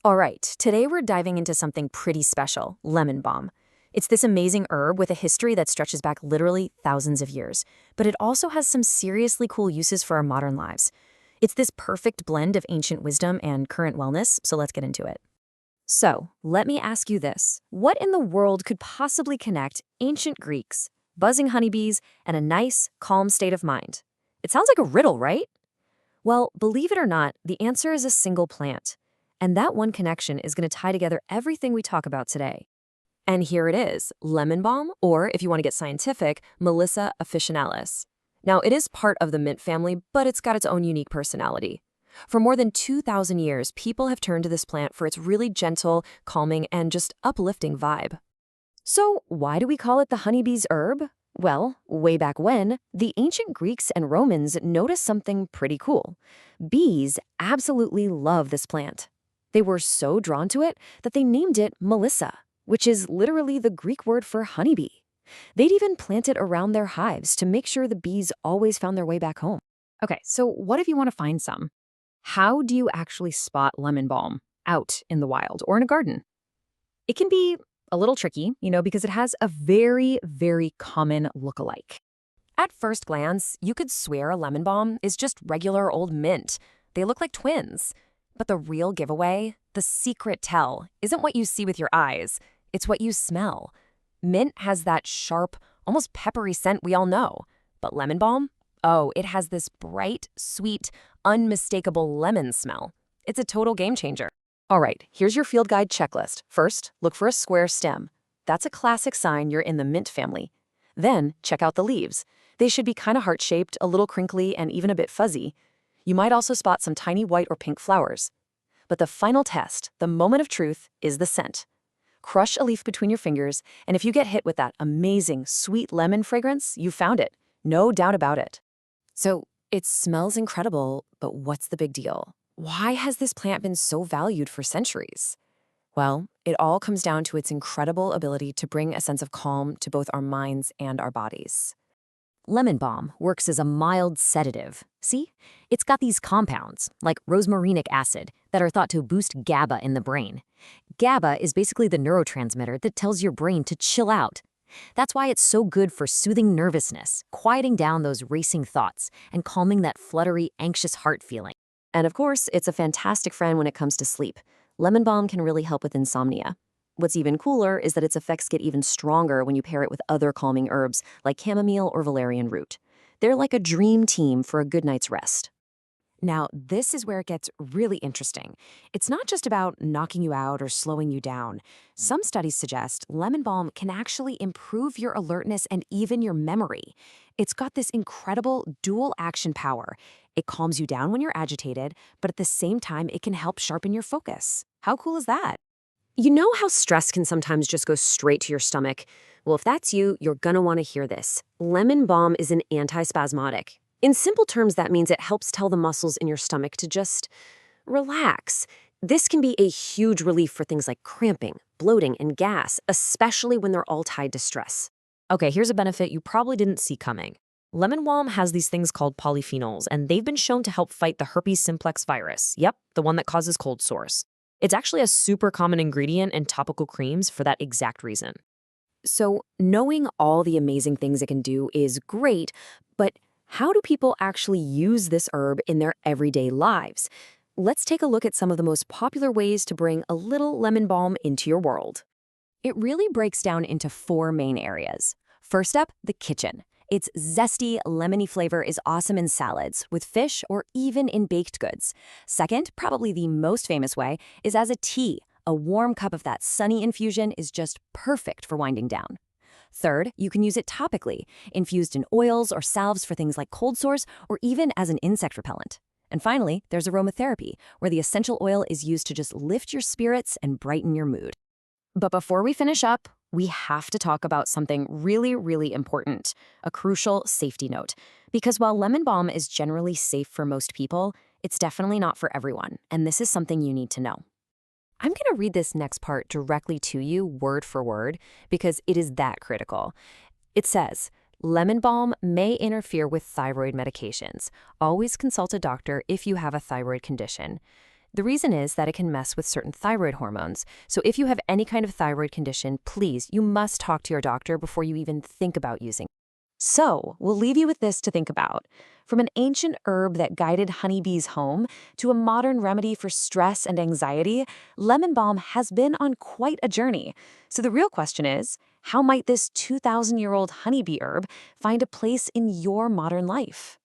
All right, today we're diving into something pretty special, lemon balm. It's this amazing herb with a history that stretches back literally thousands of years, but it also has some seriously cool uses for our modern lives. It's this perfect blend of ancient wisdom and current wellness, so let's get into it. So, let me ask you this. What in the world could possibly connect ancient Greeks, buzzing honeybees, and a nice, calm state of mind? It sounds like a riddle, right? Well, believe it or not, the answer is a single plant. And that one connection is going to tie together everything we talk about today. And here it is, lemon balm, or if you want to get scientific, Melissa officinalis. Now, it is part of the mint family, but it's got its own unique personality. For more than 2,000 years, people have turned to this plant for its really gentle, calming, and just uplifting vibe. So, why do we call it the honeybee's herb? Well, way back when, the ancient Greeks and Romans noticed something pretty cool. Bees absolutely love this plant. They were so drawn to it that they named it Melissa, which is literally the Greek word for honeybee. They'd even plant it around their hives to make sure the bees always found their way back home. Okay, so what if you want to find some? How do you actually spot lemon balm out in the wild or in a garden? It can be a little tricky, because it has a very, very common look-alike. At first glance, you could swear a lemon balm is just regular old mint. They look like twins. But the real giveaway, the secret tell, isn't what you see with your eyes. It's what you smell. Mint has that sharp, almost peppery scent we all know. But lemon balm? Oh, it has this bright, sweet, unmistakable lemon smell. It's a total game changer. All right, here's your field guide checklist. First, look for a square stem. That's a classic sign you're in the mint family. Then, check out the leaves. They should be kind of heart-shaped, a little crinkly, and even a bit fuzzy. You might also spot some tiny white or pink flowers. But the final test, the moment of truth, is the scent. Crush a leaf between your fingers, and if you get hit with that amazing, sweet lemon fragrance, you found it. No doubt about it. So, it smells incredible, but what's the big deal? Why has this plant been so valued for centuries? Well, it all comes down to its incredible ability to bring a sense of calm to both our minds and our bodies. Lemon balm works as a mild sedative. See? It's got these compounds, like rosmarinic acid, that are thought to boost GABA in the brain. GABA is basically the neurotransmitter that tells your brain to chill out. That's why it's so good for soothing nervousness, quieting down those racing thoughts, and calming that fluttery, anxious heart feeling. And of course, it's a fantastic friend when it comes to sleep. Lemon balm can really help with insomnia. What's even cooler is that its effects get even stronger when you pair it with other calming herbs like chamomile or valerian root. They're like a dream team for a good night's rest. Now, this is where it gets really interesting. It's not just about knocking you out or slowing you down. Some studies suggest lemon balm can actually improve your alertness and even your memory. It's got this incredible dual action power. It calms you down when you're agitated, but at the same time, it can help sharpen your focus. How cool is that? You know how stress can sometimes just go straight to your stomach? Well, if that's you, you're gonna want to hear this. Lemon balm is an antispasmodic. In simple terms, that means it helps tell the muscles in your stomach to just relax. This can be a huge relief for things like cramping, bloating, and gas, especially when they're all tied to stress. Okay, here's a benefit you probably didn't see coming. Lemon balm has these things called polyphenols, and they've been shown to help fight the herpes simplex virus. Yep, the one that causes cold sores. It's actually a super common ingredient in topical creams for that exact reason. So, knowing all the amazing things it can do is great, but how do people actually use this herb in their everyday lives? Let's take a look at some of the most popular ways to bring a little lemon balm into your world. It really breaks down into 4 main areas. First up, the kitchen. Its zesty, lemony flavor is awesome in salads, with fish, or even in baked goods. Second, probably the most famous way, is as a tea. A warm cup of that sunny infusion is just perfect for winding down. Third, you can use it topically, infused in oils or salves for things like cold sores, or even as an insect repellent. And finally, there's aromatherapy, where the essential oil is used to just lift your spirits and brighten your mood. But before we finish up, we have to talk about something really, really important, a crucial safety note. Because while lemon balm is generally safe for most people, it's definitely not for everyone, and this is something you need to know. I'm going to read this next part directly to you, word for word, because it is that critical. It says, lemon balm may interfere with thyroid medications. Always consult a doctor if you have a thyroid condition. The reason is that it can mess with certain thyroid hormones. So if you have any kind of thyroid condition, please, you must talk to your doctor before you even think about using. So, we'll leave you with this to think about. From an ancient herb that guided honeybees home to a modern remedy for stress and anxiety, lemon balm has been on quite a journey. So the real question is, how might this 2,000-year-old honeybee herb find a place in your modern life?